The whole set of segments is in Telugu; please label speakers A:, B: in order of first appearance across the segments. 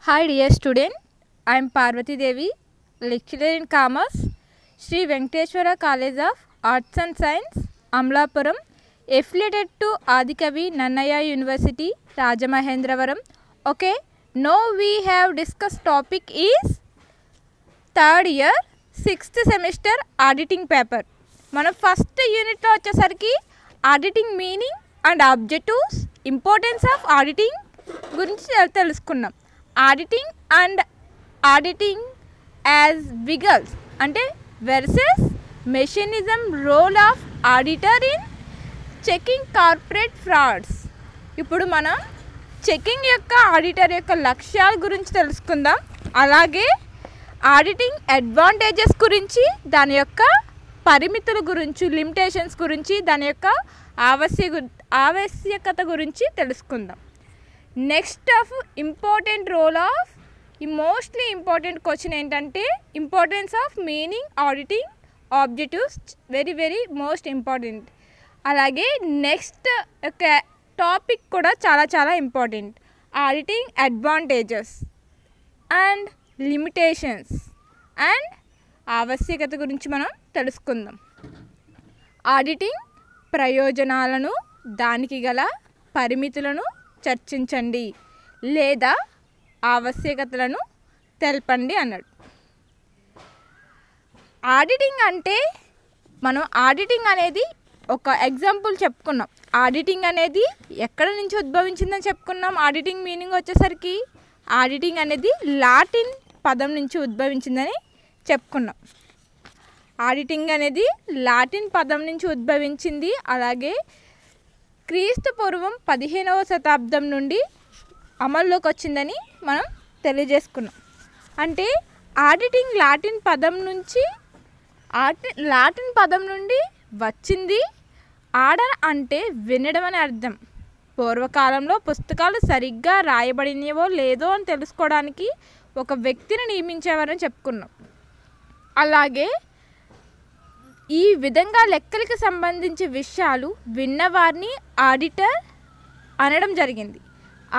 A: Hi dear student, I am Parvati Devi, lecturer in Commerce, Sri Venkateshwara College of Arts and Science, Amlapuram, affiliated to Adikavi Nannaya University, Rajamahendravaram. Okay, now we have discussed topic is third year, 6th semester auditing paper. మన ఫస్ట్ యూనిట్లో వచ్చేసరికి auditing meaning and objectives, importance of auditing గురించి తెలుసుకున్నాం. Auditing and auditing as vigils అంటే versus mechanism role of auditor in checking corporate frauds. ఇప్పుడు మనం చెకింగ్ యొక్క ఆడిటర్ యొక్క లక్ష్యాల గురించి తెలుసుకుందాం. అలాగే ఆడిటింగ్ అడ్వాంటేజెస్ గురించి, దాని యొక్క పరిమితుల గురించి, లిమిటేషన్స్ గురించి, దాని యొక్క ఆవశ్యకత గురించి తెలుసుకుందాం. Next of important role of ఈ మోస్ట్లీ ఇంపార్టెంట్ క్వశ్చన్ ఏంటంటే importance of meaning auditing objectives, very very most important. అలాగే నెక్స్ట్ యొక్క టాపిక్ కూడా చాలా చాలా important, auditing advantages and limitations and ఆవశ్యకత గురించి మనం తెలుసుకుందాం. ఆడిటింగ్ ప్రయోజనాలను, దానికి గల పరిమితులను చర్చించండి లేదా ఆవశ్యకతలను తెలపండి అన్నాడు. ఆడిటింగ్ అంటే మనం ఆడిటింగ్ అనేది ఒక ఎగ్జాంపుల్ చెప్పుకున్నాం. ఆడిటింగ్ అనేది ఎక్కడ నుంచి ఉద్భవించిందని చెప్పుకున్నాం. ఆడిటింగ్ మీనింగ్ వచ్చేసరికి ఆడిటింగ్ అనేది లాటిన్ పదం నుంచి ఉద్భవించిందని చెప్పుకున్నాం. ఆడిటింగ్ అనేది లాటిన్ పదం నుంచి ఉద్భవించింది. అలాగే క్రీస్తు పూర్వం 15వ శతాబ్దం నుండి అమల్లోకి వచ్చిందని మనం తెలియజేసుకున్నాం. అంటే ఆడిటింగ్ లాటిన్ పదం నుండి వచ్చింది. ఆర్డర్ అంటే వినడం అని అర్థం. పూర్వకాలంలో పుస్తకాలు సరిగ్గా రాయబడినవో లేదో అని తెలుసుకోవడానికి ఒక వ్యక్తిని నియమించేవారని చెప్పుకున్నాం. అలాగే ఈ విధంగా లెక్కలకు సంబంధించి విషయాలు విన్నవారిని ఆడిటర్ అనడం జరిగింది.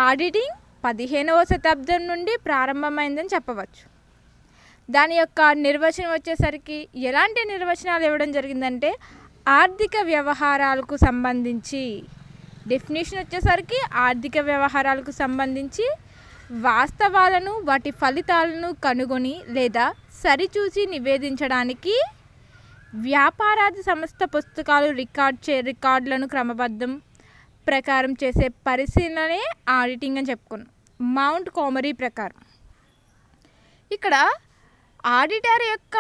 A: ఆడిటింగ్ 15వ శతాబ్దం నుండి ప్రారంభమైందని చెప్పవచ్చు. దాని యొక్క నిర్వచనం వచ్చేసరికి ఎలాంటి నిర్వచనాలు ఇవ్వడం జరిగిందంటే ఆర్థిక వ్యవహారాలకు సంబంధించి డెఫినేషన్ వచ్చేసరికి ఆర్థిక వ్యవహారాలకు సంబంధించి వాస్తవాలను, వాటి ఫలితాలను కనుగొని లేదా సరిచూసి నివేదించడానికి వ్యాపారాది సంస్థ పుస్తకాలు రికార్డులను క్రమబద్ధం ప్రకారం చేసే పరిశీలనే ఆడిటింగ్ అని చెప్పుకున్నాం. మౌంట్ కోమరీ ప్రకారం ఇక్కడ ఆడిటర్ యొక్క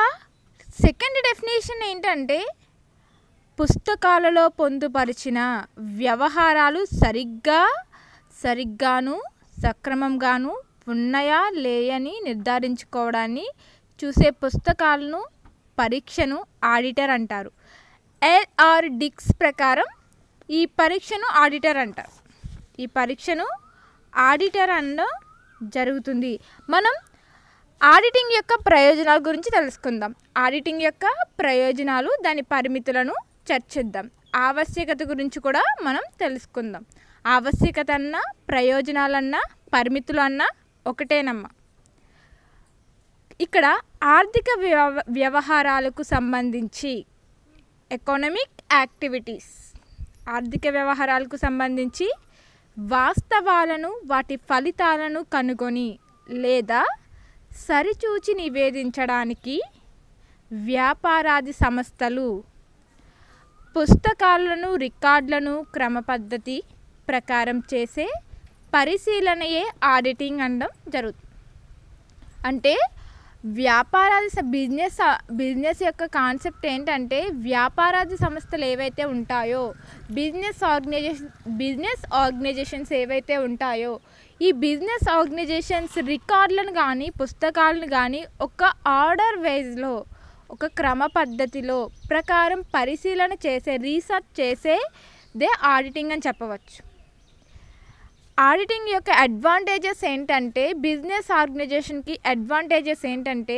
A: సెకండ్ డెఫినేషన్ ఏంటంటే పుస్తకాలలో పొందుపరిచిన వ్యవహారాలు సరిగ్గాను సక్రమంగాను ఉన్నాయా లేయని నిర్ధారించుకోవడాన్ని చూసే పుస్తకాలను పరీక్షను ఆడిటర్ అంటారు. ఎల్ఆర్ డిక్స్ ప్రకారం ఈ పరీక్షను ఆడిటర్ అంటారు. ఈ పరీక్షను ఆడిటర్ అనడం జరుగుతుంది. మనం ఆడిటింగ్ యొక్క ప్రయోజనాల గురించి తెలుసుకుందాం. ఆడిటింగ్ యొక్క ప్రయోజనాలు, దాని పరిమితులను చర్చిద్దాం. ఆవశ్యకత గురించి కూడా మనం తెలుసుకుందాం. ఆవశ్యకత అన్నా, ప్రయోజనాలన్నా, పరిమితులు అన్నా ఒకటేనమ్మా. ఇక్కడ ఆర్థిక వ్యవహారాలకు సంబంధించి ఎకనామిక్ యాక్టివిటీస్, ఆర్థిక వ్యవహారాలకు సంబంధించి వాస్తవాలను, వాటి ఫలితాలను కనుగొని లేదా సరిచూచి నివేదించడానికి వ్యాపారాది సంస్థలు పుస్తకాలను, రికార్డులను క్రమపద్ధతి ప్రకారం చేసే పరిశీలనయే ఆడిటింగ్ అనడం జరుగుతుంది. అంటే వ్యాపారాది బిజినెస్ యొక్క కాన్సెప్ట్ ఏంటంటే వ్యాపారాది సంస్థలు ఏవైతే ఉంటాయో, బిజినెస్ ఆర్గనైజేషన్స్ ఏవైతే ఉంటాయో, ఈ బిజినెస్ ఆర్గనైజేషన్స్ రికార్డులను కానీ పుస్తకాలను కానీ ఒక ఆర్డర్ వైజ్లో, ఒక క్రమ పద్ధతిలో ప్రకారం పరిశీలన చేసే, రీసెర్చ్ చేసేదే ఆడిటింగ్ అని చెప్పవచ్చు. ఆడిటింగ్ యొక్క అడ్వాంటేజెస్ ఏంటంటే బిజినెస్ ఆర్గనైజేషన్కి అడ్వాంటేజెస్ ఏంటంటే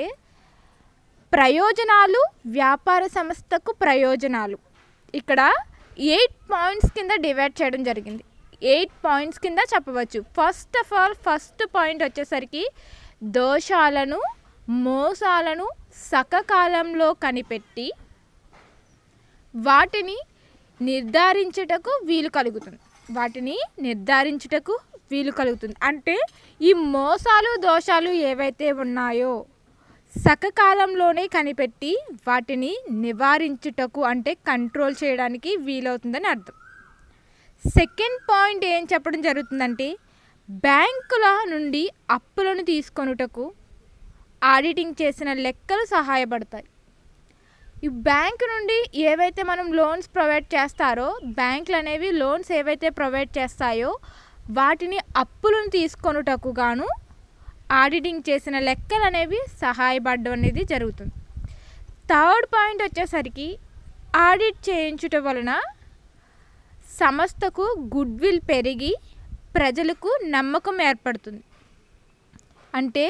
A: ప్రయోజనాలు, వ్యాపార సంస్థకు ప్రయోజనాలు. ఇక్కడ 8 పాయింట్స్ కింద డివైడ్ చేయడం జరిగింది. 8 పాయింట్స్ కింద చెప్పవచ్చు. First of all first point వచ్చేసరికి దోషాలను మోసాలను సకాలంలో కనిపెట్టి వాటిని నిర్ధారించుటకు వీలు కలుగుతుంది. అంటే ఈ మోసాలు దోషాలు ఏవైతే ఉన్నాయో సకాలంలోనే కనిపెట్టి వాటిని నివారించుటకు అంటే కంట్రోల్ చేయడానికి వీలవుతుందని అర్థం. సెకండ్ పాయింట్ ఏం చెప్పడం జరుగుతుందంటే బ్యాంకుల నుండి అప్పులను తీసుకొనుటకు ఆడిటింగ్ చేసిన లెక్కలు సహాయపడతాయి. ఈ బ్యాంకు నుండి ఏవైతే మనం లోన్స్ ప్రొవైడ్ చేస్తారో బ్యాంకులు అనేవి లోన్స్ ఏవైతే ప్రొవైడ్ చేస్తాయో వాటిని అప్పులను తీసుకొనుటకు గాను ఆడిటింగ్ చేసిన లెక్కలు అనేవి సహాయపడడం అనేది జరుగుతుంది. థర్డ్ పాయింట్ వచ్చేసరికి ఆడిట్ చేయించుట వలన సంస్థకు గుడ్విల్ పెరిగి ప్రజలకు నమ్మకం ఏర్పడుతుంది. అంటే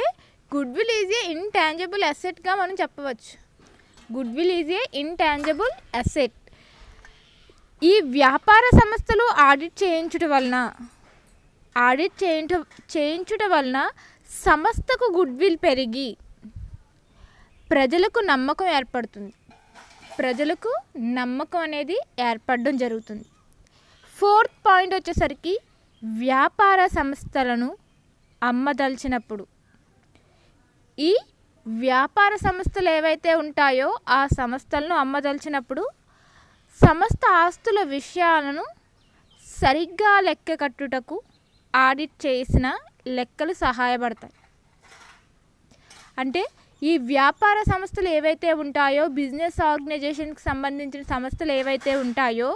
A: గుడ్విల్ ఈజ్ ఏ ఇంటాంజిబుల్ అసెట్గా మనం చెప్పవచ్చు. Goodwill is a intangible asset. ఈ వ్యాపార సంస్థలు ఆడిట్ చేయించుట వలన సంస్థకు గుడ్విల్ పెరిగి ప్రజలకు నమ్మకం ఏర్పడుతుంది. ప్రజలకు నమ్మకం అనేది ఏర్పడడం జరుగుతుంది. ఫోర్త్ పాయింట్ వచ్చేసరికి వ్యాపార సంస్థలను అమ్మదలిచినప్పుడు ఈ వ్యాపార సంస్థలు ఏవైతే ఉంటాయో ఆ సంస్థలను అమ్మదలిచినప్పుడు సంస్థ ఆస్తుల విషయాలను సరిగ్గా లెక్క కట్టుటకు ఆడిట్ చేసిన లెక్కలు సహాయపడతాయి. అంటే ఈ వ్యాపార సంస్థలు ఏవైతే ఉంటాయో బిజినెస్ ఆర్గనైజేషన్కి సంబంధించిన సంస్థలు ఏవైతే ఉంటాయో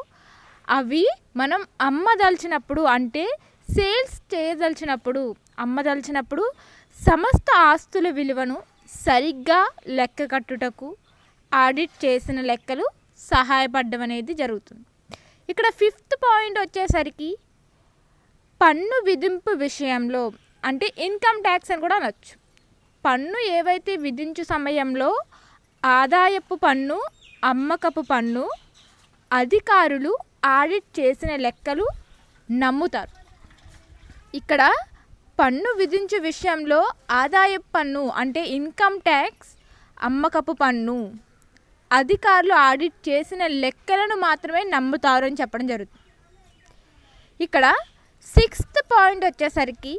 A: అవి మనం అమ్మదలిచినప్పుడు అంటే సేల్స్ అమ్మదలిచినప్పుడు సమస్త ఆస్తుల విలువను సరిగ్గా లెక్క కట్టుటకు ఆడిట్ చేసిన లెక్కలు సహాయపడడం అనేది జరుగుతుంది. ఇక్కడ ఫిఫ్త్ పాయింట్ వచ్చేసరికి పన్ను విధింపు విషయంలో అంటే ఇన్కమ్ ట్యాక్స్ అని కూడా అనొచ్చు. పన్ను ఏవైతే విధించు సమయంలో ఆదాయపు పన్ను అమ్మకపు పన్ను అధికారులు ఆడిట్ చేసిన లెక్కలు నమ్ముతారు. ఇక్కడ పన్ను విధించు విషయంలో ఆదాయపు పన్ను అంటే ఇన్కమ్ ట్యాక్స్ అమ్మకపు పన్ను అధికారులు ఆడిట్ చేసిన లెక్కలను మాత్రమే నమ్ముతారు అని చెప్పడం జరుగుతుంది. ఇక్కడ సిక్స్త్ పాయింట్ వచ్చేసరికి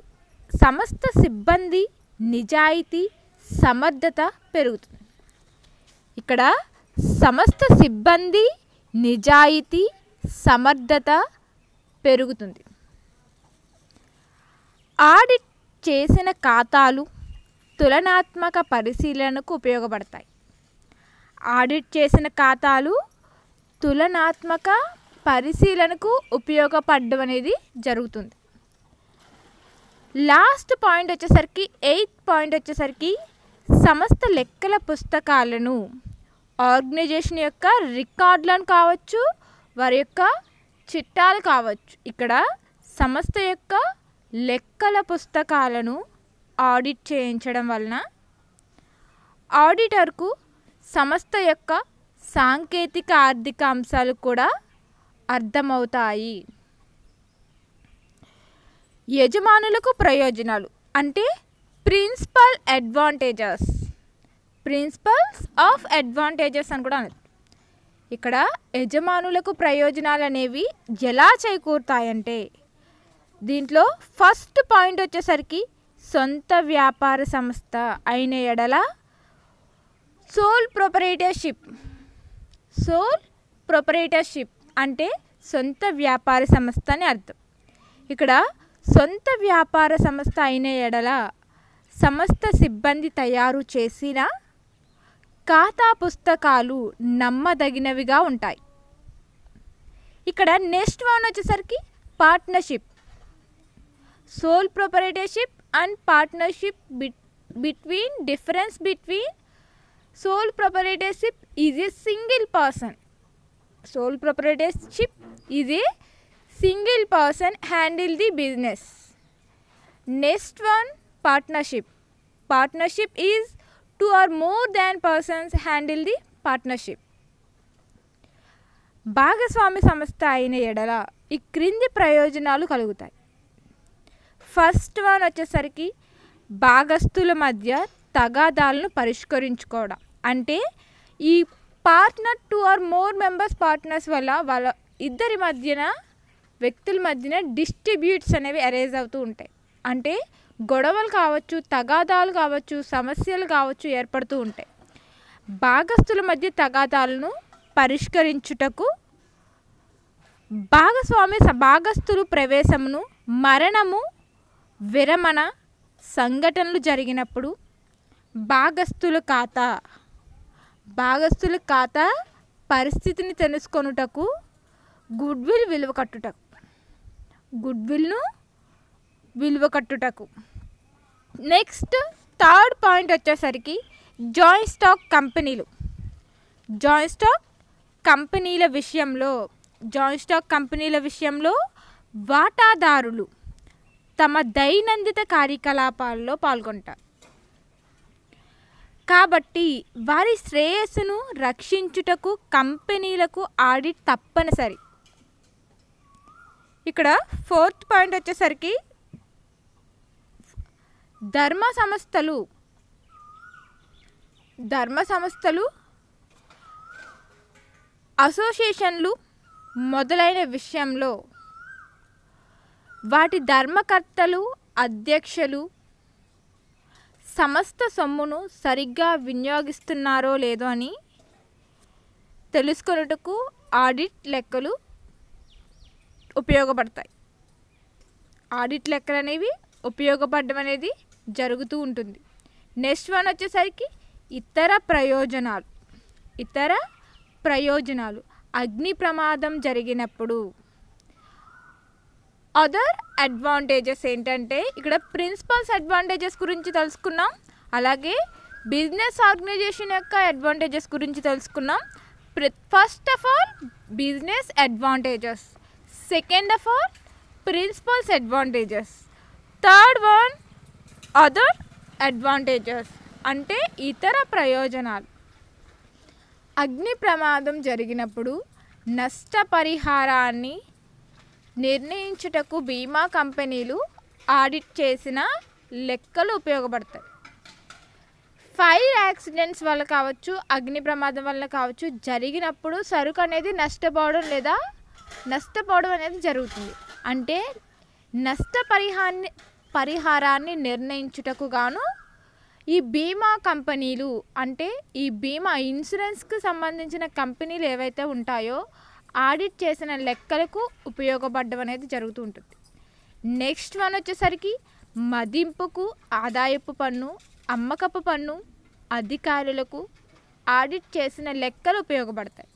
A: సంస్థ సిబ్బంది నిజాయితీ సమర్థత పెరుగుతుంది. ఇక్కడ సంస్థ సిబ్బంది నిజాయితీ సమర్థత పెరుగుతుంది. ఆడిట్ చేసిన ఖాతాలు తులనాత్మక పరిశీలనకు ఉపయోగపడతాయి. ఆడిట్ చేసిన ఖాతాలు తులనాత్మక పరిశీలనకు ఉపయోగపడడం అనేది జరుగుతుంది. లాస్ట్ పాయింట్ వచ్చేసరికి ఎయిత్ పాయింట్ వచ్చేసరికి సంస్థ లెక్కల పుస్తకాలను ఆర్గనైజేషన్ యొక్క రికార్డులను కావచ్చు వారి యొక్క చిట్టాలు కావచ్చు ఇక్కడ సంస్థ యొక్క లెక్కల పుస్తకాలను ఆడిట్ చేయించడం వలన ఆడిటర్కు సంస్థ యొక్క సాంకేతిక ఆర్థిక అంశాలు కూడా అర్థమవుతాయి. యజమానులకు ప్రయోజనాలు అంటే ప్రిన్సిపల్స్ ఆఫ్ అడ్వాంటేజెస్ అని కూడా అనొచ్చు. ఇక్కడ యజమానులకు ప్రయోజనాలు అనేవి ఎలా చేకూరుతాయంటే దీంట్లో ఫస్ట్ పాయింట్ వచ్చేసరికి సొంత వ్యాపార సంస్థ అయిన ఎడల సోల్ ప్రొపరేటర్షిప్ అంటే సొంత వ్యాపార సంస్థ అని అర్థం. ఇక్కడ సొంత వ్యాపార సంస్థ అయిన ఎడల సంస్థ సిబ్బంది తయారు చేసిన ఖాతా పుస్తకాలు నమ్మదగినవిగా ఉంటాయి. ఇక్కడ నెక్స్ట్ వన్ వచ్చేసరికి partnership. Sole proprietorship and partnership difference between sole proprietorship is a single person. Sole proprietorship is a single person handle the business. Next one, partnership is two or more than persons handle the partnership. భాగస్వామి సంస్థ అయిన ఎడల ఈ క్రింది ప్రయోజనాలు కలుగుతాయి. ఫస్ట్ వన్ వచ్చేసరికి భాగస్తుల మధ్య తగాదాలను పరిష్కరించుకోవడం. అంటే ఈ partner 2 or more members partners వల్ల వాళ్ళ ఇద్దరి మధ్యన వ్యక్తుల మధ్యన డిస్ట్రిబ్యూట్స్ అనేవి అరేజ్ అవుతూ ఉంటాయి. అంటే గొడవలు కావచ్చు, తగాదాలు కావచ్చు, సమస్యలు కావచ్చు ఏర్పడుతూ ఉంటాయి. భాగస్తుల మధ్య తగాదాలను పరిష్కరించుటకు భాగస్తులు ప్రవేశమును, మరణము, విరమణ సంఘటనలు జరిగినప్పుడు భాగస్తుల ఖాతా పరిస్థితిని తెలుసుకొనుటకు గుడ్విల్ను విలువ కట్టుటకు. నెక్స్ట్ థర్డ్ పాయింట్ వచ్చేసరికి జాయింట్ స్టాక్ కంపెనీల విషయంలో వాటాదారులు తమ దైనందిన కార్యకలాపాల్లో పాల్గొంటారు. కాబట్టి వారి శ్రేయస్సును రక్షించుటకు కంపెనీలకు ఆడిట్ తప్పనిసరి. ఇక్కడ ఫోర్త్ పాయింట్ వచ్చేసరికి ధర్మ సంస్థలు అసోసియేషన్లు మొదలైన విషయంలో వాటి ధర్మకర్తలు, అధ్యక్షులు సంస్థ సొమ్మును సరిగ్గా వినియోగిస్తున్నారో లేదో అని తెలుసుకొనుటకు ఆడిట్ లెక్కలు ఉపయోగపడతాయి. ఆడిట్ లెక్కలు అనేవి ఉపయోగపడడం అనేది జరుగుతూ ఉంటుంది. నెక్స్ట్ వన్ వచ్చేసరికి ఇతర ప్రయోజనాలు అగ్ని ప్రమాదం జరిగినప్పుడు. అదర్ అడ్వాంటేజెస్ ఏంటంటే ఇక్కడ ప్రిన్సిపల్స్ అడ్వాంటేజెస్ గురించి తెలుసుకున్నాం, అలాగే బిజినెస్ ఆర్గనైజేషన్ యొక్క అడ్వాంటేజెస్ గురించి తెలుసుకున్నాం. First of all business advantages, second of all principles advantages, third one other advantages అంటే ఇతర ప్రయోజనాలు. అగ్ని ప్రమాదం జరిగినప్పుడు నష్టపరిహారాన్ని నిర్ణయించుటకు బీమా కంపెనీలు ఆడిట్ చేసిన లెక్కలు ఉపయోగపడతాయి. ఫైర్ యాక్సిడెంట్స్ వల్ల కావచ్చు, అగ్ని ప్రమాదం వల్ల కావచ్చు జరిగినప్పుడు సరుకు అనేది నష్టపోవడం అనేది జరుగుతుంది. అంటే పరిహారాన్ని నిర్ణయించుటకు గాను ఈ బీమా కంపెనీలు, అంటే ఈ బీమా ఇన్సూరెన్స్కి సంబంధించిన కంపెనీలు ఏవైతే ఉంటాయో ఆడిట్ చేసిన లెక్కలకు ఉపయోగపడడం అనేది జరుగుతూ ఉంటుంది. నెక్స్ట్ వన్ వచ్చేసరికి మదింపుకు ఆదాయపు పన్ను, అమ్మకపు పన్ను అధికారులకు ఆడిట్ చేసిన లెక్కలు ఉపయోగపడతాయి.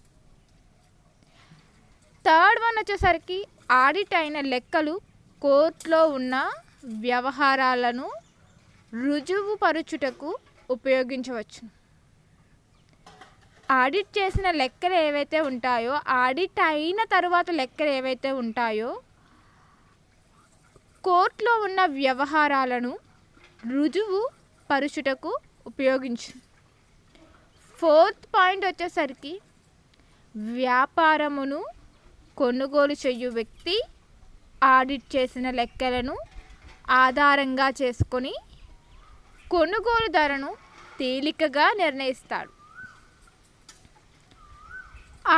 A: థర్డ్ వన్ వచ్చేసరికి ఆడిట్ అయిన లెక్కలు కోర్టులో ఉన్న వ్యవహారాలను రుజువుపరుచుటకు ఉపయోగించవచ్చు. ఆడిట్ చేసిన లెక్కలు ఏవైతే ఉంటాయో, ఆడిట్ అయిన తర్వాత లెక్కలు ఏవైతే ఉంటాయో కోర్టులో ఉన్న వ్యవహారాలను రుజువు పరుచుటకు ఉపయోగించు. ఫోర్త్ పాయింట్ వచ్చేసరికి వ్యాపారమును కొనుగోలు చేయు వ్యక్తి ఆడిట్ చేసిన లెక్కలను ఆధారంగా చేసుకొని కొనుగోలు ధరను తేలికగా నిర్ణయిస్తాడు.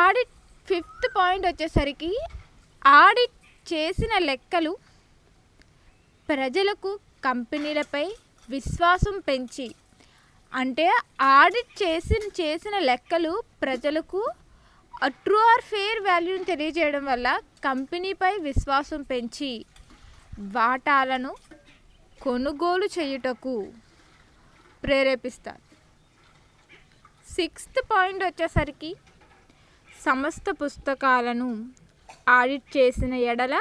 A: ఆడిట్ ఫిఫ్త్ పాయింట్ వచ్చేసరికి ఆడిట్ చేసిన లెక్కలు ప్రజలకు కంపెనీలపై విశ్వాసం పెంచి, అంటే ఆడిట్ చేసిన లెక్కలు ప్రజలకు ట్రూ ఆర్ ఫెయిర్ వాల్యూని తెలియజేయడం వల్ల కంపెనీపై విశ్వాసం పెంచి వాటాలను కొనుగోలు చేయుటకు ప్రేరేపిస్తారు. సిక్స్త్ పాయింట్ వచ్చేసరికి సమస్త పుస్తకాలను ఆడిట్ చేసిన ఎడల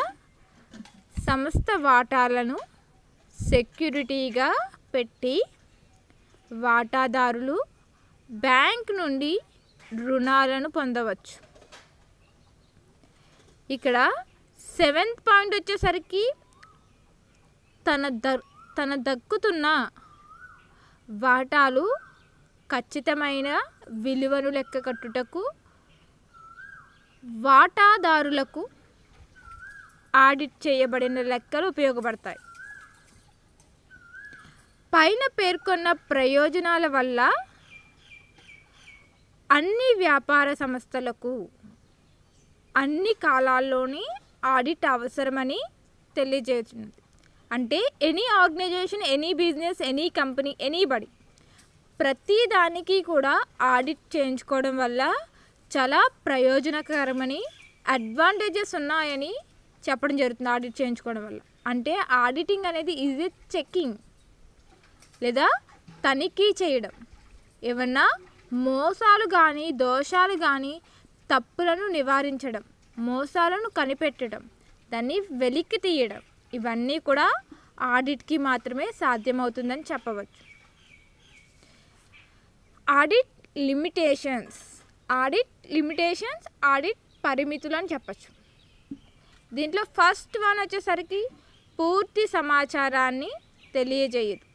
A: సమస్త వాటాలను సెక్యూరిటీగా పెట్టి వాటాదారులు బ్యాంక్ నుండి రుణాలను పొందవచ్చు. ఇక్కడ సెవెంత్ పాయింట్ వచ్చేసరికి తన దక్కుతున్న వాటాలు ఖచ్చితమైన విలువను లెక్క కట్టుటకు వాటాదారులకు ఆడిట్ చేయబడిన లెక్కలు ఉపయోగపడతాయి. పైన పేర్కొన్న ప్రయోజనాల వల్ల అన్ని వ్యాపార సంస్థలకు అన్ని కాలాల్లోని ఆడిట్ అవసరమని తెలియజేస్తుంది. అంటే any organisation, any business, any company, anybody ప్రతి దానికి కూడా ఆడిట్ చేయించుకోవడం వల్ల చాలా ప్రయోజనకరమని, అడ్వాంటేజెస్ ఉన్నాయని చెప్పడం జరుగుతుంది ఆడిట్ చేయించుకోవడం వల్ల. అంటే ఆడిటింగ్ అనేది ఈజ్ చెకింగ్ లేదా తనిఖీ చేయడం, ఏమన్నా మోసాలు కానీ దోషాలు కానీ తప్పులను నివారించడం, మోసాలను కనిపెట్టడం, దాన్ని వెలికి తీయడం, ఇవన్నీ కూడా ఆడిట్కి మాత్రమే సాధ్యమవుతుందని చెప్పవచ్చు. ఆడిట్ లిమిటేషన్స్, ఆడిట్ పరిమితులు అని చెప్పచ్చు. దీంట్లో ఫస్ట్ వన్ వచ్చేసరికి పూర్తి సమాచారాన్ని తెలియజేయదు.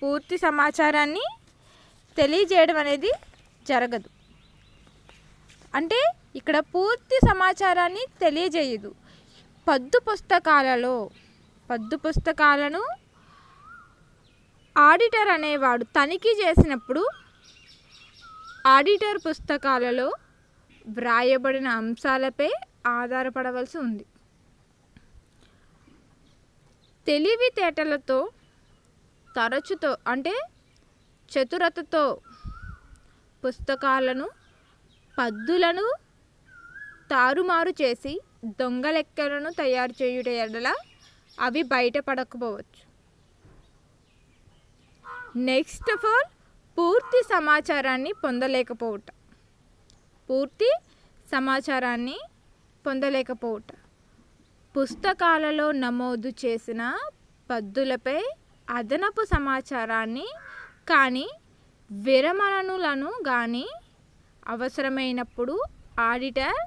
A: పూర్తి సమాచారాన్ని తెలియజేయడం అనేది జరగదు. అంటే ఇక్కడ పూర్తి సమాచారాన్ని తెలియజేయదు. పద్దు పుస్తకాలను ఆడిటర్ అనేవాడు తనిఖీ చేసినప్పుడు ఆడిటర్ పుస్తకాలలో వ్రాయబడిన అంశాలపై ఆధారపడవలసి ఉంది. తెలివితేటలతో, తరచుతో అంటే చతురతతో పుస్తకాలను, పద్దులను తారుమారు చేసి దొంగ లెక్కలను తయారు చేయుట ఎడల అవి బయటపడకపోవచ్చు. నెక్స్ట్ ఆఫ్ ఆల్ పూర్తి సమాచారాన్ని పొందలేకపోవుట. పుస్తకాలలో నమోదు చేసిన పద్దులపై అదనపు సమాచారాన్ని కానీ వివరణలను కానీ అవసరమైనప్పుడు ఆడిటర్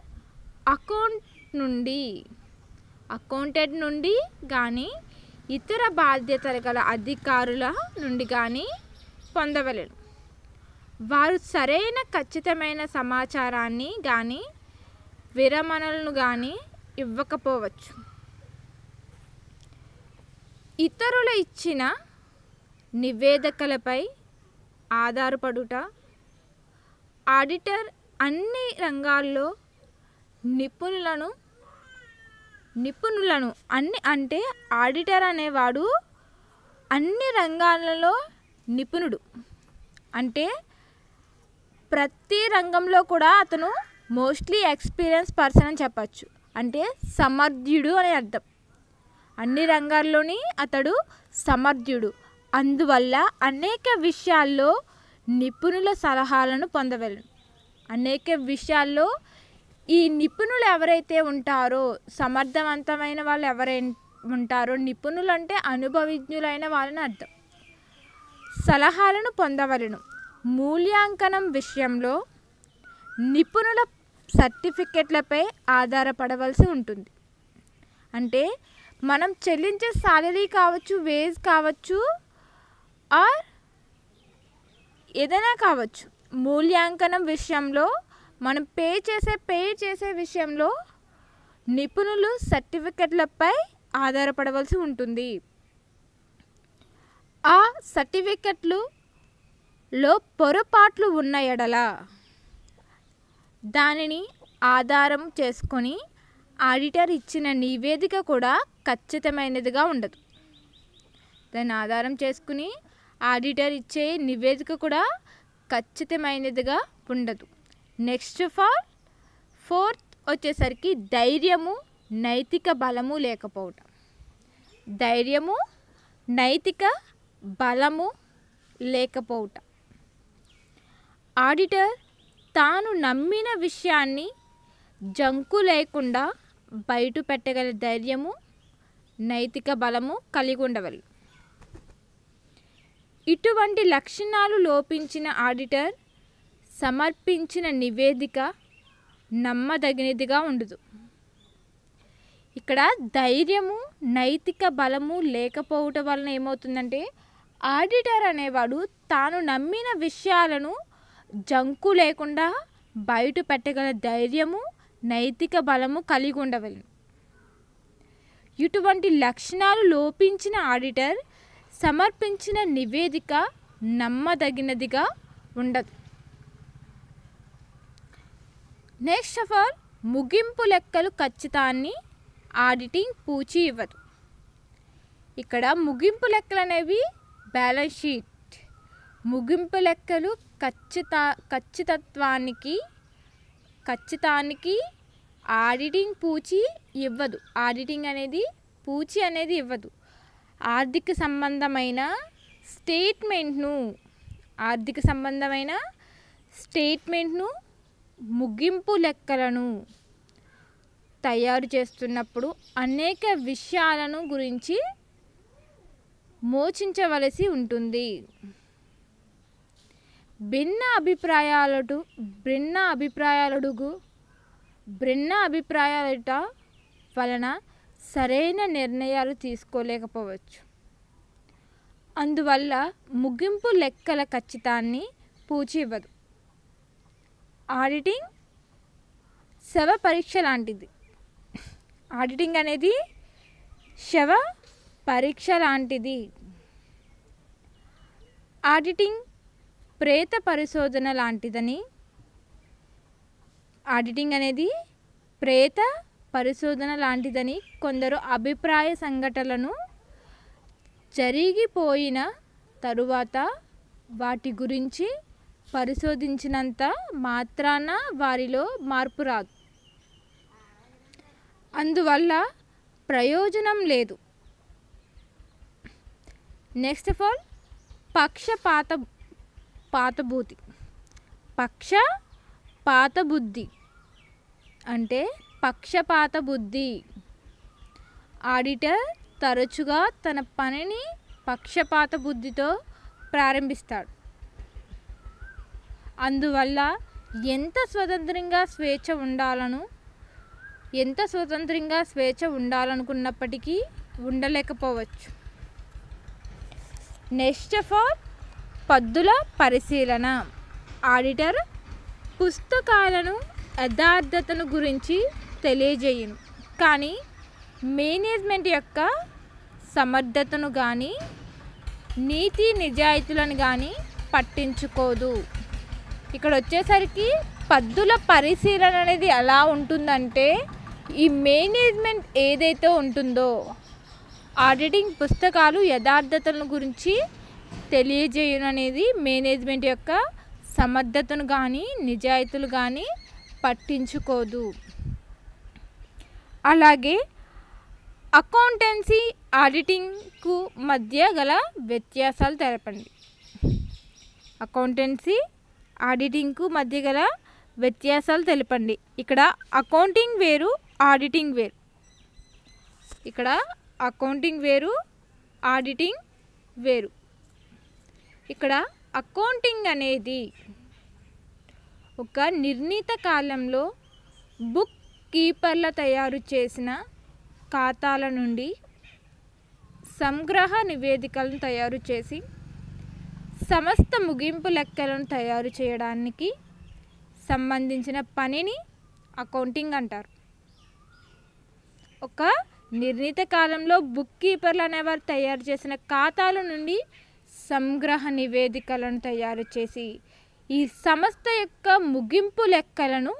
A: అకౌంటెంట్ నుండి కానీ ఇతర బాధ్యతలు గల అధికారుల నుండి కానీ పొందవలెను. వారు సరైన ఖచ్చితమైన సమాచారాన్ని కానీ వివరణలను కానీ ఇవ్వకపోవచ్చు. ఇతరుల ఇచ్చిన నివేదికలపై ఆధారపడుట. ఆడిటర్ అన్ని రంగాల్లో నిపుణులను అంటే ఆడిటర్ అనేవాడు అన్ని రంగాలలో నిపుణుడు. అంటే ప్రతి రంగంలో కూడా అతను మోస్ట్లీ ఎక్స్పీరియన్స్ పర్సన్ అని చెప్పచ్చు. అంటే సమర్థుడు అని అర్థం. అన్ని రంగాల్లోని అతడు సమర్థుడు. అందువల్ల అనేక విషయాల్లో నిపుణుల సలహాలను పొందవలెను. అనేక విషయాల్లో ఈ నిపుణులు ఎవరైతే ఉంటారో, సమర్థవంతమైన వాళ్ళు ఎవరైతే ఉంటారో, నిపుణులు అంటే అనుభవజ్ఞులైన వాళ్ళని అర్థం, సలహాలను పొందవలెను. మూల్యాంకనం విషయంలో నిపుణుల సర్టిఫికెట్లపై ఆధారపడవలసి ఉంటుంది. అంటే మనం చెల్లించే సాలరీ కావచ్చు, వేజ్ కావచ్చు, ఆర్ ఏదైనా కావచ్చు, మూల్యాంకనం విషయంలో మనం పే చేసే విషయంలో నిపుణులు సర్టిఫికెట్లపై ఆధారపడవలసి ఉంటుంది. ఆ సర్టిఫికెట్లలో పొరపాట్లు ఉన్న ఎడల దానిని ఆధారం చేసుకొని ఆడిటర్ ఇచ్చిన నివేదిక కూడా ఖచ్చితమైనదిగా ఉండదు. దాన్ని ఆధారం చేసుకుని ఆడిటర్ ఇచ్చే నివేదిక కూడా ఖచ్చితమైనదిగా ఉండదు. నెక్స్ట్ ఆఫ్ ఆల్ ఫోర్త్ వచ్చేసరికి ధైర్యము, నైతిక బలము లేకపోవటం. ధైర్యము, నైతిక బలము లేకపోవటం. ఆడిటర్ తాను నమ్మిన విషయాన్ని జంకు లేకుండా బయట పెట్టగల ధైర్యము, నైతిక బలము కలిగి ఉండవాలి. ఇటువంటి లక్షణాలు లోపించిన ఆడిటర్ సమర్పించిన నివేదిక నమ్మదగినదిగా ఉండదు. ఇక్కడ ధైర్యము, నైతిక బలము లేకపోవటం వలన ఏమవుతుందంటే ఆడిటర్ అనేవాడు తాను నమ్మిన విషయాలను జంకు లేకుండా బయట పెట్టగల ధైర్యము, నైతిక బలము కలిగి ఉండవలెను. ఇటువంటి లక్షణాలు లోపించిన ఆడిటర్ సమర్పించిన నివేదిక నమ్మదగినదిగా ఉండదు. నెక్స్ట్ ఆఫ్ ఆల్, ముగింపు లెక్కలు ఖచ్చితాన్ని ఆడిటింగ్ పూచి ఇవ్వదు. ఇక్కడ ముగింపు లెక్కలు అనేవి బ్యాలెన్స్ షీట్, ముగింపు లెక్కలు ఖచ్చితానికి ఆడిటింగ్ పూచి ఇవ్వదు. ఆడిటింగ్ అనేది పూచి అనేది ఇవ్వదు. ఆర్థిక సంబంధమైన స్టేట్మెంట్ను ముగింపు లెక్కలను తయారు చేస్తున్నప్పుడు అనేక విషయాలను గురించి మోచించవలసి ఉంటుంది. భిన్న అభిప్రాయాలుట వలన సరైన నిర్ణయాలు తీసుకోలేకపోవచ్చు. అందువల్ల ముగింపు లెక్కల ఖచ్చితాన్ని పూచి ఇవ్వదు. ఆడిటింగ్ శవ పరీక్ష లాంటిది. ఆడిటింగ్ అనేది శవ పరీక్ష లాంటిది. ఆడిటింగ్ ప్రేత పరిశోధన లాంటిదని, ఆడిటింగ్ అనేది ప్రేత పరిశోధన లాంటిదని కొందరు అభిప్రాయ సంఘటనలను జరిగిపోయిన తరువాత వాటి గురించి పరిశోధించినంత మాత్రాన వారిలో మార్పు రాదు. అందువల్ల ప్రయోజనం లేదు. నెక్స్ట్ ఆఫ్ ఆల్, పక్షపాత బుద్ధి అంటే పక్షపాత బుద్ధి. ఆడిటర్ తరచుగా తన పనిని పక్షపాత బుద్ధితో ప్రారంభిస్తాడు. అందువల్ల ఎంత స్వతంత్రంగా స్వేచ్ఛ ఉండాలనుకున్నప్పటికీ ఉండలేకపోవచ్చు. నెక్స్ట్ ఆఫ్ ఆల్, పద్దుల పరిశీలన. ఆడిటర్ పుస్తకాలను యథార్థతను గురించి తెలియజేయను, కానీ మేనేజ్మెంట్ యొక్క సమర్థతను కానీ నీతి నిజాయితీలను కానీ పట్టించుకోదు. ఇక్కడ వచ్చేసరికి పద్దుల పరిశీలన అనేది ఎలా ఉంటుందంటే, ఈ మేనేజ్మెంట్ ఏదైతే ఉంటుందో, ఆడిటింగ్ పుస్తకాలు యథార్థతలను గురించి తెలియజేయను అనేది మేనేజ్మెంట్ యొక్క సమర్థతను కానీ నిజాయితీలు కానీ పట్టించుకోదు. అలాగే అకౌంటెన్సీ ఆడిటింగ్కు మధ్య గల వ్యత్యాసాలు తెలపండి. అకౌంటెన్సీ ఆడిటింగ్కు మధ్య గల వ్యత్యాసాలు తెలపండి. ఇక్కడ అకౌంటింగ్ వేరు, ఆడిటింగ్ వేరు. ఇక్కడ అకౌంటింగ్ వేరు, ఆడిటింగ్ వేరు. ఇక్కడ అకౌంటింగ్ అనేది ఒక నిర్ణీత కాలంలో బుక్ కీపర్ల తయారు చేసిన ఖాతాల నుండి సంగ్రహ నివేదికలను తయారు చేసి సమస్త ముగింపు లెక్కలను తయారు చేయడానికి సంబంధించిన పనిని అకౌంటింగ్ అంటారు. ఒక నిర్ణీత కాలంలో బుక్ కీపర్లు అనేవారు తయారు చేసిన ఖాతాల నుండి సంగ్రహ నివేదికలను తయారు చేసి ఈ సంస్థ యొక్క ముగింపు లెక్కలను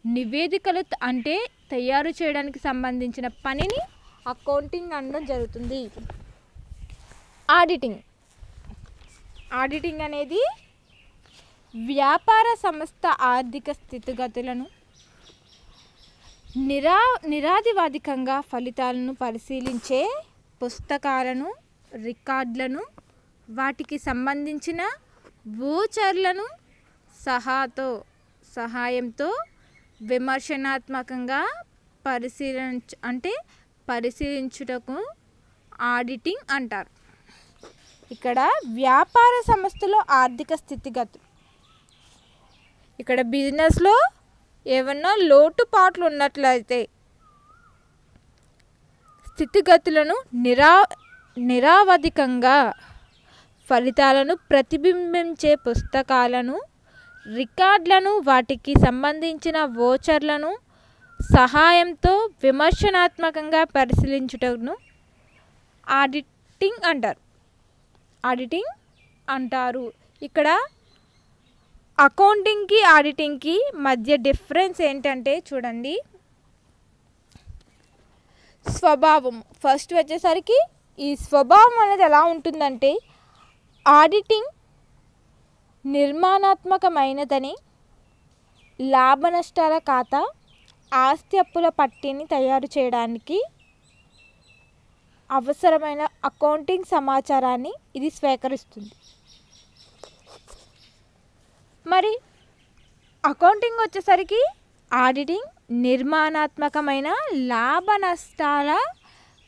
A: నివేదికలు అంటే తయారు చేయడానికి సంబంధించిన పనిని అకౌంటింగ్ అనడం జరుగుతుంది. ఆడిటింగ్ అనేది వ్యాపార సంస్థ ఆర్థిక స్థితిగతులను నిరాధివాదికంగా ఫలితాలను పరిశీలించే పుస్తకాలను, రికార్డులను, వాటికి సంబంధించిన వోచర్లను సహాయంతో విమర్శనాత్మకంగా పరిశీలించుటకు ఆడిటింగ్ అంటారు. ఇక్కడ వ్యాపార సంస్థలో ఆర్థిక స్థితిగతులు, ఇక్కడ బిజినెస్లో ఏమన్నా లోటుపాట్లు ఉన్నట్లయితే స్థితిగతులను నిరావధికంగా ఫలితాలను ప్రతిబింబించే పుస్తకాలను, రికార్డులను, వాటికి సంబంధించిన వోచర్లను సహాయంతో విమర్శనాత్మకంగా పరిశీలించుటను ఆడిటింగ్ అంటారు. ఇక్కడ అకౌంటింగ్కి ఆడిటింగ్కి మధ్య డిఫరెన్స్ ఏంటంటే చూడండి, స్వభావం. ఫస్ట్ వచ్చేసరికి ఈ స్వభావం అనేది ఎలా ఉంటుందంటే, ఆడిటింగ్ నిర్మాణాత్మకమైనదని, లాభ నష్టాల ఖాతా, ఆస్తి అప్పుల పట్టిని తయారు చేయడానికి అవసరమైన అకౌంటింగ్ సమాచారాన్ని ఇది స్వీకరిస్తుంది. మరి అకౌంటింగ్ వచ్చేసరికి ఆడిటింగ్ నిర్మాణాత్మకమైన లాభ నష్టాల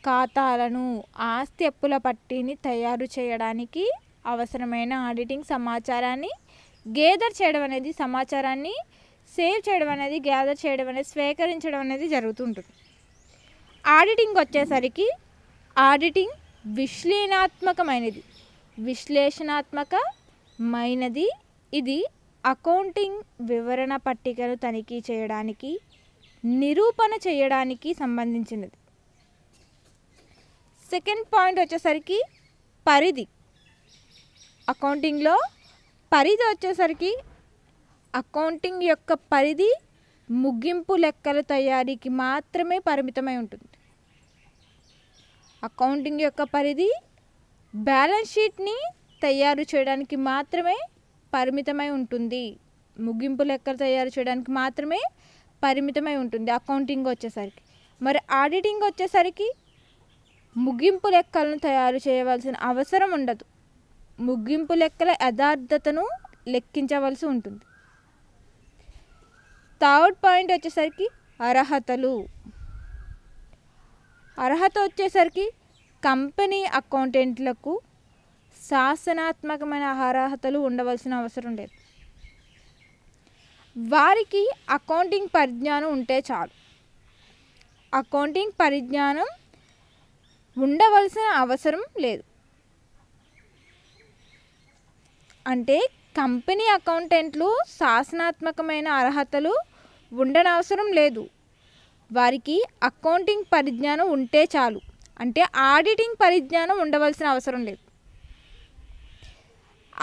A: ఖాతాలను, ఆస్తి అప్పుల పట్టిని తయారు చేయడానికి అవసరమైన ఆడిటింగ్ సమాచారాన్ని గ్యాదర్ చేయడం అనేది, సమాచారాన్ని సేవ్ చేయడం అనేది, గ్యాదర్ చేయడం అనేది, స్వీకరించడం అనేది జరుగుతుంటుంది. ఆడిటింగ్ వచ్చేసరికి ఆడిటింగ్ విశ్లేషణాత్మకమైనది. ఇది అకౌంటింగ్ వివరణ పట్టికను తనిఖీ చేయడానికి, నిరూపణ చేయడానికి సంబంధించినది. సెకండ్ పాయింట్ వచ్చేసరికి పరిధి. అకౌంటింగ్లో పరిధి వచ్చేసరికి అకౌంటింగ్ యొక్క పరిధి ముగింపు లెక్కల తయారీకి మాత్రమే పరిమితమై ఉంటుంది. అకౌంటింగ్ యొక్క పరిధి బ్యాలెన్స్ షీట్ని తయారు చేయడానికి మాత్రమే పరిమితమై ఉంటుంది. ముగింపు లెక్కలు తయారు చేయడానికి మాత్రమే పరిమితమై ఉంటుంది అకౌంటింగ్ వచ్చేసరికి. మరి ఆడిటింగ్ వచ్చేసరికి ముగింపు లెక్కలను తయారు చేయవలసిన అవసరం ఉండదు. ముగింపు లెక్కల యథార్థతను లెక్కించవలసి ఉంటుంది. థర్డ్ పాయింట్ వచ్చేసరికి అర్హతలు. అర్హత వచ్చేసరికి కంపెనీ అకౌంటెంట్లకు శాసనాత్మకమైన అర్హతలు ఉండవలసిన అవసరం లేదు. వారికి అకౌంటింగ్ పరిజ్ఞానం ఉంటే చాలు. అకౌంటింగ్ పరిజ్ఞానం ఉండవలసిన అవసరం లేదు. అంటే కంపెనీ అకౌంటెంట్లు శాసనాత్మకమైన అర్హతలు ఉండనవసరం లేదు. వారికి అకౌంటింగ్ పరిజ్ఞానం ఉంటే చాలు. అంటే ఆడిటింగ్ పరిజ్ఞానం ఉండవలసిన అవసరం లేదు.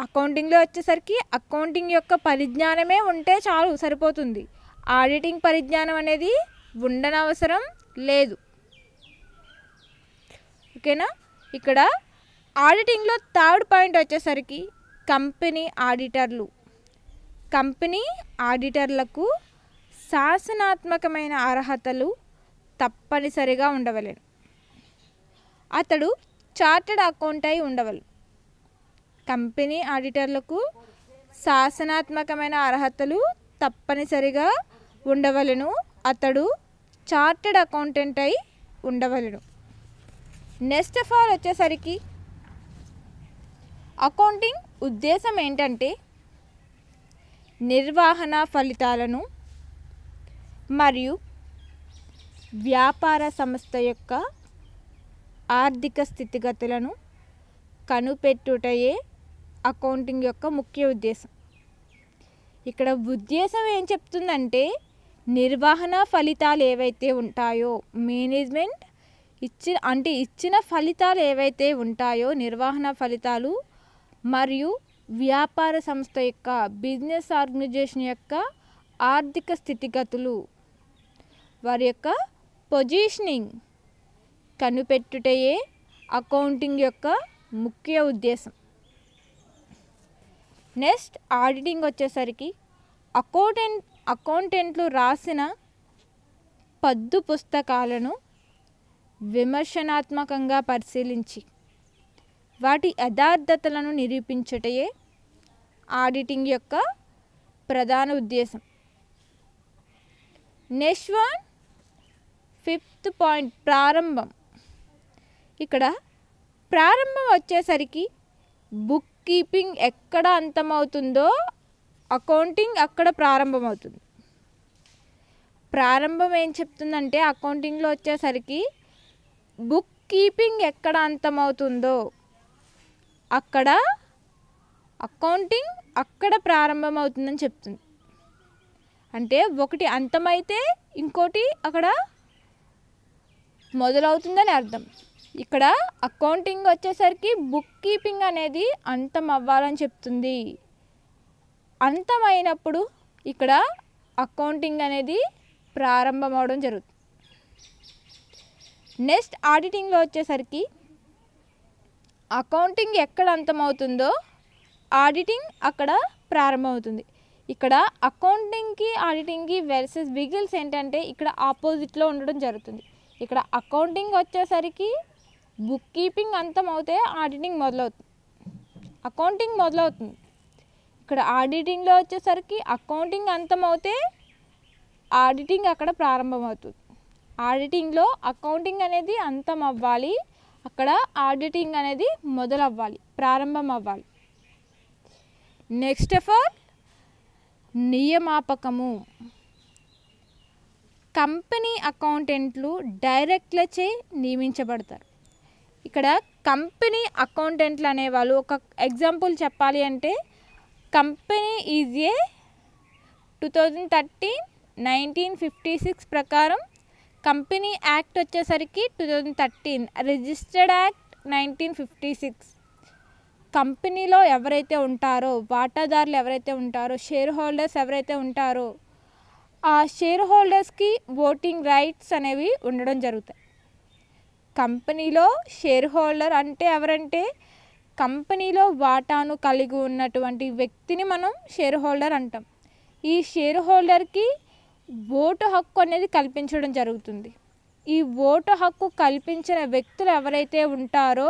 A: అకౌంటింగ్లో వచ్చేసరికి అకౌంటింగ్ యొక్క పరిజ్ఞానమే ఉంటే చాలు, సరిపోతుంది. ఆడిటింగ్ పరిజ్ఞానం అనేది ఉండనవసరం లేదు. ఓకేనా. ఇక్కడ ఆడిటింగ్లో థర్డ్ పాయింట్ వచ్చేసరికి కంపెనీ ఆడిటర్లకు శాసనాత్మకమైన అర్హతలు తప్పనిసరిగా ఉండవలెను. అతడు చార్టెడ్ అకౌంట్ అయి ఉండవలెను. కంపెనీ ఆడిటర్లకు శాసనాత్మకమైన అర్హతలు తప్పనిసరిగా ఉండవలెను. అతడు చార్టెడ్ అకౌంటెంట్ అయి ఉండవలెను. నెక్స్ట్ ఆఫ్ ఆల్ వచ్చేసరికి అకౌంటింగ్ ఉద్దేశం ఏంటంటే నిర్వహణ ఫలితాలను మరియు వ్యాపార సంస్థ యొక్క ఆర్థిక స్థితిగతులను కనిపెట్టుటయే అకౌంటింగ్ యొక్క ముఖ్య ఉద్దేశం. ఇక్కడ ఉద్దేశం ఏం చెప్తుందంటే, నిర్వహణ ఫలితాలు ఏవైతే ఉంటాయో, మేనేజ్మెంట్ ఇచ్చిన ఫలితాలు ఏవైతే ఉంటాయో, నిర్వహణ ఫలితాలు మరియు వ్యాపార సంస్థ యొక్క, బిజినెస్ ఆర్గనైజేషన్ యొక్క ఆర్థిక స్థితిగతులు, వారి యొక్క పొజిషనింగ్ కనిపెట్టుటయే అకౌంటింగ్ యొక్క ముఖ్య ఉద్దేశం. నెక్స్ట్ ఆడిటింగ్ వచ్చేసరికి అకౌంటెంట్లు రాసిన పద్దు పుస్తకాలను విమర్శనాత్మకంగా పరిశీలించి వాటి యథార్థతలను నిరూపించుటయే ఆడిటింగ్ యొక్క ప్రధాన ఉద్దేశం. నెక్స్ట్ వన్, ఫిఫ్త్ పాయింట్, ప్రారంభం. ఇక్కడ ప్రారంభం వచ్చేసరికి బుక్ కీపింగ్ ఎక్కడ అంతమవుతుందో అకౌంటింగ్ అక్కడ ప్రారంభమవుతుంది. ప్రారంభం ఏం చెప్తుందంటే, అకౌంటింగ్లో వచ్చేసరికి బుక్ కీపింగ్ ఎక్కడ అంతమవుతుందో అక్కడ అకౌంటింగ్ అక్కడ ప్రారంభమవుతుందని చెప్తుంది. అంటే ఒకటి అంతమైతే ఇంకోటి అక్కడ మొదలవుతుందని అర్థం. ఇక్కడ అకౌంటింగ్ వచ్చేసరికి బుక్ కీపింగ్ అనేది అంతం అవ్వాలని చెప్తుంది. అంతమైనప్పుడు ఇక్కడ అకౌంటింగ్ అనేది ప్రారంభం అవడం జరుగుతుంది. నెక్స్ట్ ఆడిటింగ్లో వచ్చేసరికి అకౌంటింగ్ ఎక్కడ అంతమవుతుందో ఆడిటింగ్ అక్కడ ప్రారంభమవుతుంది. ఇక్కడ అకౌంటింగ్కి ఆడిటింగ్కి వర్సెస్ బిగిల్స్ ఏంటంటే ఇక్కడ ఆపోజిట్లో ఉండడం జరుగుతుంది. ఇక్కడ అకౌంటింగ్ వచ్చేసరికి బుక్ కీపింగ్ అంతం అవుతే ఆడిటింగ్ మొదలవుతుంది, అకౌంటింగ్ మొదలవుతుంది. ఇక్కడ ఆడిటింగ్లో వచ్చేసరికి అకౌంటింగ్ అంతం అవుతే ఆడిటింగ్ అక్కడ ప్రారంభమవుతుంది. ఆడిటింగ్లో అకౌంటింగ్ అనేది అంతం అవ్వాలి, అక్కడ ఆడిటింగ్ అనేది మొదలవ్వాలి, ప్రారంభం అవ్వాలి. నెక్స్ట్ ఆఫ్ ఆల్ నియమాపకము. కంపెనీ అకౌంటెంట్లు డైరెక్ట్లచే నియమించబడతారు. ఇక్కడ కంపెనీ అకౌంటెంట్లు అనేవాళ్ళు ఒక ఎగ్జాంపుల్ చెప్పాలి అంటే కంపెనీ ఈజ్ ఏ 2013-1956 ప్రకారం కంపెనీ యాక్ట్ వచ్చేసరికి 2013, రిజిస్టర్డ్ యాక్ట్ 1956. కంపెనీలో ఎవరైతే ఉంటారో వాటాదారులు ఎవరైతే ఉంటారో షేర్ హోల్డర్స్ ఎవరైతే ఉంటారో ఆ షేర్ హోల్డర్స్కి ఓటింగ్ రైట్స్ అనేవి ఉండడం జరుగుతాయి. కంపెనీలో షేర్ హోల్డర్ అంటే ఎవరంటే కంపెనీలో వాటాను కలిగి ఉన్నటువంటి వ్యక్తిని మనం షేర్ హోల్డర్ అంటాం. ఈ షేర్ హోల్డర్కి ఓటు హక్కు అనేది కల్పించడం జరుగుతుంది. ఈ ఓటు హక్కు కల్పించిన వ్యక్తులు ఎవరైతే ఉంటారో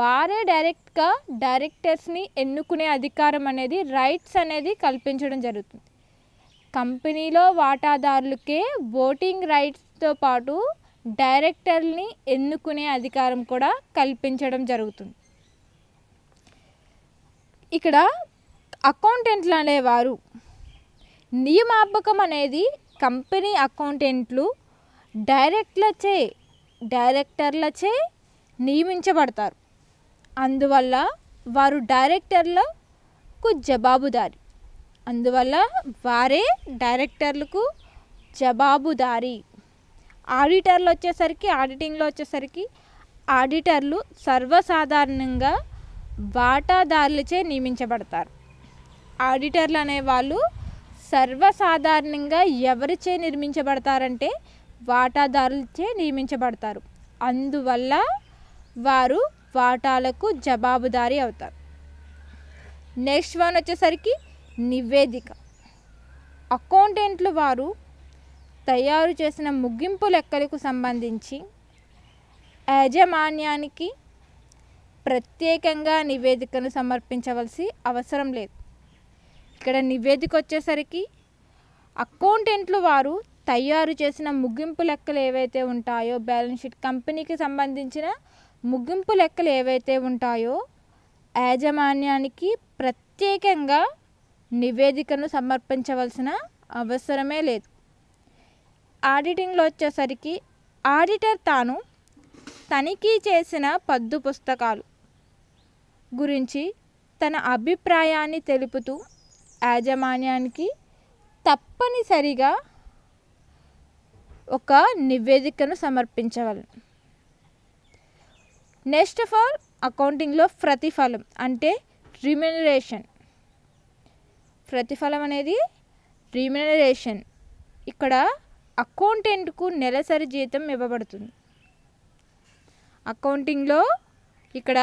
A: వారే డైరెక్ట్గా డైరెక్టర్స్ని ఎన్నుకునే అధికారం అనేది రైట్స్ అనేది కల్పించడం జరుగుతుంది. కంపెనీలో వాటాదారులకే ఓటింగ్ రైట్స్తో పాటు డైరెక్టర్ని ఎన్నుకునే అధికారం కూడా కల్పించడం జరుగుతుంది. ఇక్కడ అకౌంటెంట్లు అనేవారు నియమాపకం అనేది కంపెనీ అకౌంటెంట్లు డైరెక్టర్లచే నియమించబడతారు. అందువల్ల వారు డైరెక్టర్లకు జవాబుదారి. డైరెక్టర్లకు జవాబుదారి. ఆడిటర్లు వచ్చేసరికి ఆడిటింగ్లో వచ్చేసరికి ఆడిటర్లు సర్వసాధారణంగా వాటాదారులచే నియమించబడతారు. ఆడిటర్లు అనేవాళ్ళు సర్వసాధారణంగా ఎవరిచే నిర్మించబడతారంటే వాటాదారులచే నియమించబడతారు. అందువల్ల వారు వాటాలకు జవాబుదారీ అవుతారు. నెక్స్ట్ వన్ వచ్చేసరికి నివేదిక. అకౌంటెంట్లు వారు తయారు చేసిన ముగింపు లెక్కలకు సంబంధించి యాజమాన్యానికి ప్రత్యేకంగా నివేదికను సమర్పించవలసి అవసరం లేదు. ఇక్కడ నివేదిక వచ్చేసరికి అకౌంటెంట్లు వారు తయారు చేసిన ముగింపు లెక్కలు ఏవైతే ఉంటాయో బ్యాలెన్స్ షీట్ కంపెనీకి సంబంధించిన ముగింపు లెక్కలు ఏవైతే ఉంటాయో యాజమాన్యానికి ప్రత్యేకంగా నివేదికను సమర్పించవలసిన అవసరమే లేదు. ఆడిటింగ్లో వచ్చేసరికి ఆడిటర్ తాను తనిఖీ చేసిన పద్దు పుస్తకాలు గురించి తన అభిప్రాయాన్ని తెలుపుతూ యాజమాన్యానికి తప్పనిసరిగా ఒక నివేదికను సమర్పించగలను. నెక్స్ట్ ఆఫ్ ఆల్ అకౌంటింగ్లో ప్రతిఫలం అంటే రిమ్యూనరేషన్. ప్రతిఫలం అనేది రిమ్యూనరేషన్. ఇక్కడ అకౌంటెంట్కు నెలసరి జీతం ఇవ్వబడుతుంది. అకౌంటింగ్లో ఇక్కడ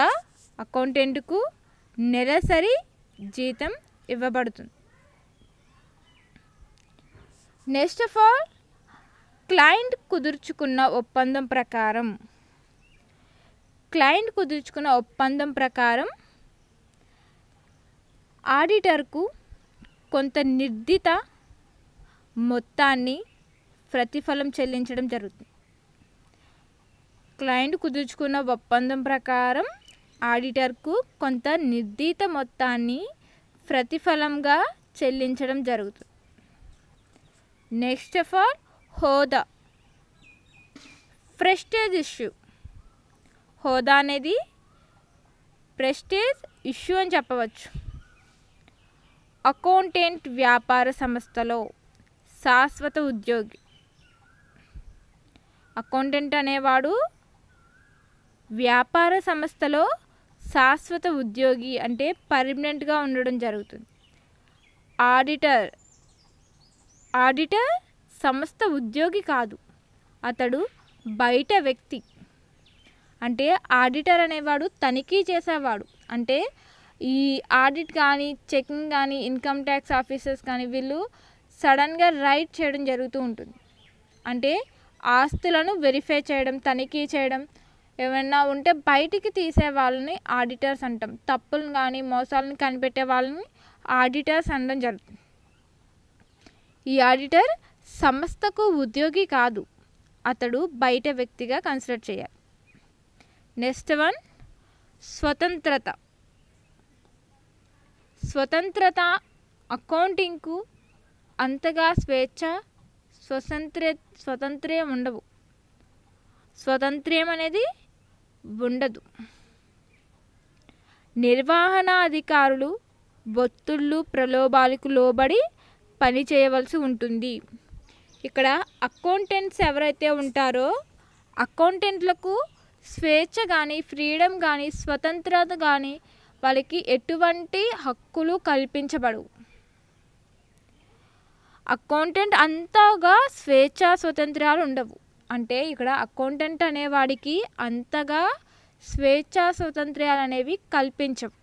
A: అకౌంటెంట్కు నెలసరి జీతం ఇవ్వబడుతుంది. నెక్స్ట్ ఆఫ్ ఆల్ క్లయింట్ కుదుర్చుకున్న ఒప్పందం ప్రకారం ఆడిటర్కు కొంత నిర్దిత మొత్తాన్ని ప్రతిఫలం చెల్లించడం జరుగుతుంది. క్లయింట్ కుదుర్చుకున్న ఒప్పందం ప్రకారం ఆడిటర్కు కొంత నిర్దిత మొత్తాన్ని ప్రతిఫలంగా చెల్లించడం జరుగుతుంది. నెక్స్ట్ ఆఫ్ ఆల్ హోదా. Prestige issue. హోదా అనేది ప్రెస్టేజ్ ఇష్యూ అని చెప్పవచ్చు. అకౌంటెంట్ వ్యాపార సంస్థలో శాశ్వత ఉద్యోగి. అకౌంటెంట్ అనేవాడు వ్యాపార సంస్థలో శాశ్వత ఉద్యోగి అంటే పర్మనెంట్గా ఉండడం జరుగుతుంది. ఆడిటర్ సంస్థ ఉద్యోగి కాదు, అతడు బయట వ్యక్తి. అంటే ఆడిటర్ అనేవాడు తనిఖీ చేసేవాడు. అంటే ఈ ఆడిట్ కానీ చెకింగ్ కానీ ఇన్కమ్ ట్యాక్స్ ఆఫీసర్స్ కానీ వీళ్ళు సడన్గా రైడ్ చేయడం జరుగుతూ ఉంటుంది. అంటే ఆస్తులను వెరిఫై చేయడం, తనిఖీ చేయడం, ఏమైనా ఉంటే బయటికి తీసే వాళ్ళని ఆడిటర్స్ అంటాం. తప్పులను కానీ మోసాలను కనిపెట్టే వాళ్ళని ఆడిటర్స్ అనడం జరుగుతుంది. ఈ ఆడిటర్ సంస్థకు ఉద్యోగి కాదు, అతడు బయట వ్యక్తిగా కన్సిడర్ చేయాలి. నెక్స్ట్ వన్, స్వతంత్రత అకౌంటింగ్కు అంతగా స్వతంత్ర్యం ఉండవు. స్వతంత్ర్యం అనేది ఉండదు. నిర్వహణ అధికారులు ఒత్తిళ్లు ప్రలోభాలకు లోబడి పని చేయవలసి ఉంటుంది. ఇక్కడ అకౌంటెంట్స్ ఎవరైతే ఉంటారో అకౌంటెంట్లకు స్వేచ్ఛ కానీ ఫ్రీడమ్ కానీ స్వతంత్రత కానీ వాళ్ళకి ఎటువంటి హక్కులు కల్పించబడవు. అకౌంటెంట్ అంతగా స్వేచ్ఛాస్వతంత్రాలు ఉండవు. అంటే ఇక్కడ అకౌంటెంట్ అనేవాడికి అంతగా స్వేచ్ఛాస్వతంత్రాలు అనేవి కల్పించవు.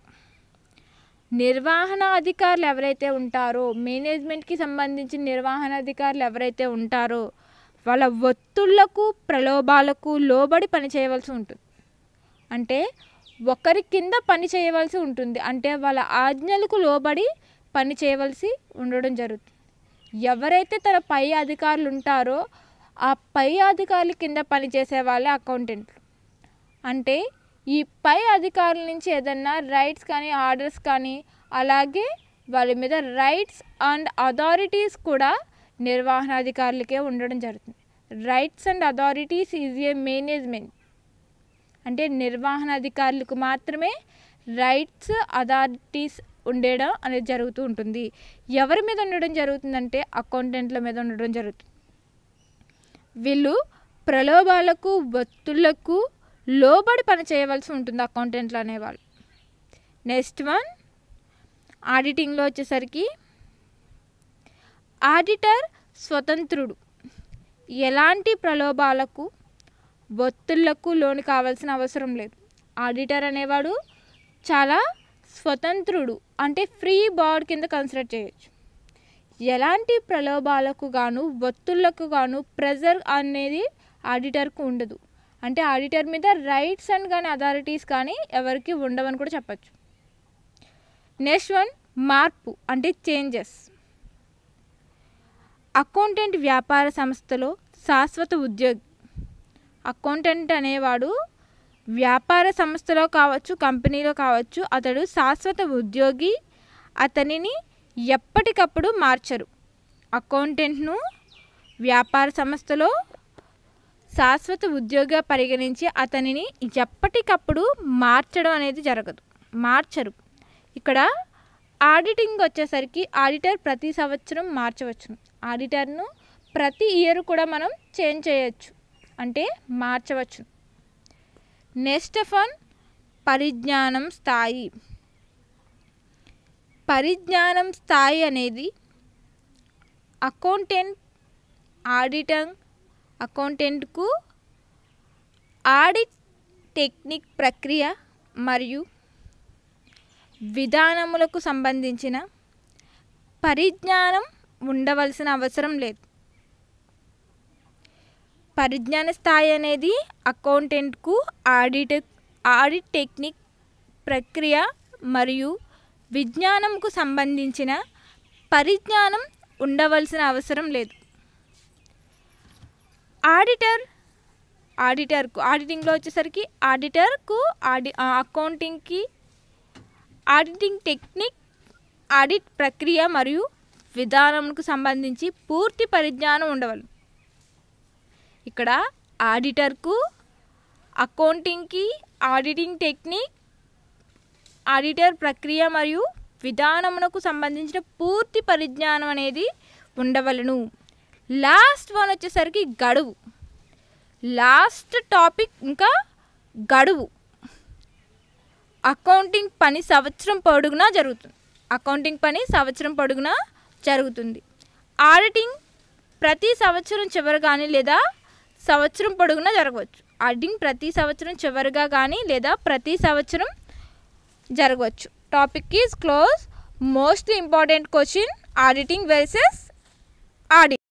A: నిర్వహణ అధికారులు ఎవరైతే ఉంటారో మేనేజ్మెంట్కి సంబంధించిన నిర్వహణ అధికారులు ఎవరైతే ఉంటారో వాళ్ళ ఒత్తిళ్లకు ప్రలోభాలకు లోబడి పని చేయవలసి ఉంటుంది. అంటే ఒకరి కింద పని చేయవలసి ఉంటుంది. అంటే వాళ్ళ ఆజ్ఞలకు లోబడి పని చేయవలసి ఉండడం జరుగుతుంది. ఎవరైతే తన పై అధికారులు ఉంటారో ఆ పై అధికారుల కింద పనిచేసే వాళ్ళే అకౌంటెంట్లు. అంటే ఈ పై అధికారుల నుంచి ఏదన్నా రైట్స్ కానీ ఆర్డర్స్ కానీ అలాగే వాళ్ళ మీద రైట్స్ అండ్ అథారిటీస్ కూడా నిర్వహణ అధికారులకే ఉండడం జరుగుతుంది. Rights and authorities is a management. అంటే నిర్వహణ అధికారులకు మాత్రమే రైట్స్ అథారిటీస్ ఉండడం అనేది జరుగుతూ ఉంటుంది. ఎవరి మీద ఉండడం జరుగుతుందంటే అకౌంటెంట్ల మీద ఉండడం జరుగుతుంది. వీళ్ళు ప్రలోభాలకు ఒత్తిళ్లకు లోబడి పని చేయవలసి ఉంటుంది అకౌంటెంట్లు అనేవాళ్ళు. నెక్స్ట్ వన్, ఆడిటింగ్లో వచ్చేసరికి ఆడిటర్ స్వతంత్రుడు, ఎలాంటి ప్రలోభాలకు ఒత్తిళ్లకు లోను కావాల్సిన అవసరం లేదు. ఆడిటర్ అనేవాడు చాలా స్వతంత్రుడు, అంటే ఫ్రీ బర్డ్ కింద కన్సిడర్ చేయొచ్చు. ఎలాంటి ప్రలోభాలకు గాను ఒత్తిళ్లకు గాను ప్రెజర్ అనేది ఆడిటర్కు ఉండదు. అంటే ఆడిటర్ మీద రైట్స్ అండ్ కానీ అథారిటీస్ కానీ ఎవరికి ఉండవని కూడా చెప్పచ్చు. నెక్స్ట్ వన్, మార్పు అంటే చేంజెస్. అకౌంటెంట్ వ్యాపార సంస్థలో శాశ్వత ఉద్యోగి. అకౌంటెంట్ అనేవాడు వ్యాపార సంస్థలో కావచ్చు కంపెనీలో కావచ్చు అతడు శాశ్వత ఉద్యోగి. అతనిని ఎప్పటికప్పుడు మార్చరు. అకౌంటెంట్ను వ్యాపార సంస్థలో శాశ్వత ఉద్యోగిగా పరిగణించి అతనిని ఎప్పటికప్పుడు మార్చడం అనేది మార్చరు. ఇక్కడ ఆడిటింగ్ వచ్చేసరికి ఆడిటర్ ప్రతి సంవత్సరం మార్చవచ్చు. ఆడిటర్ను ప్రతి ఇయర్ కూడా మనం చేంజ్ చేయొచ్చు, అంటే మార్చవచ్చు. నెక్స్ట్ వన్, పరిజ్ఞానం స్థాయి. పరిజ్ఞానం స్థాయి అనేది అకౌంటెంట్కు ఆడిట్ టెక్నిక్ ప్రక్రియ మరియు విధానములకు సంబంధించిన పరిజ్ఞానం ఉండవలసిన అవసరం లేదు. పరిజ్ఞాన స్థాయి అనేది అకౌంటెంట్కు ఆడిట్ టెక్నిక్ ప్రక్రియ మరియు విజ్ఞానంకు సంబంధించిన పరిజ్ఞానం ఉండవలసిన అవసరం లేదు. ఆడిటింగ్లో వచ్చేసరికి ఆడిటర్కు అకౌంటింగ్కి ఆడిటింగ్ టెక్నిక్ ఆడిట్ ప్రక్రియ మరియు విధానంకు సంబంధించి పూర్తి పరిజ్ఞానం ఉండవాలి. ఇక్కడ ఆడిటర్కు అకౌంటింగ్కి ఆడిటింగ్ టెక్నిక్ ఆడిటర్ ప్రక్రియ మరియు విధానమునకు సంబంధించిన పూర్తి పరిజ్ఞానం అనేది ఉండవలను. లాస్ట్ వన్ వచ్చేసరికి గడువు. లాస్ట్ టాపిక్ ఇంకా గడువు. అకౌంటింగ్ పని సంవత్సరం పొడుగునా జరుగుతుంది. ఆడిటింగ్ ప్రతి సంవత్సరం చివరి కానీ లేదా సంవత్సరం పొడుగునా జరగవచ్చు. ఆడిటింగ్ ప్రతి సంవత్సరం చివరిగా కానీ లేదా ప్రతి సంవత్సరం జరగవచ్చు. Topic is close. Most important question, auditing versus audit.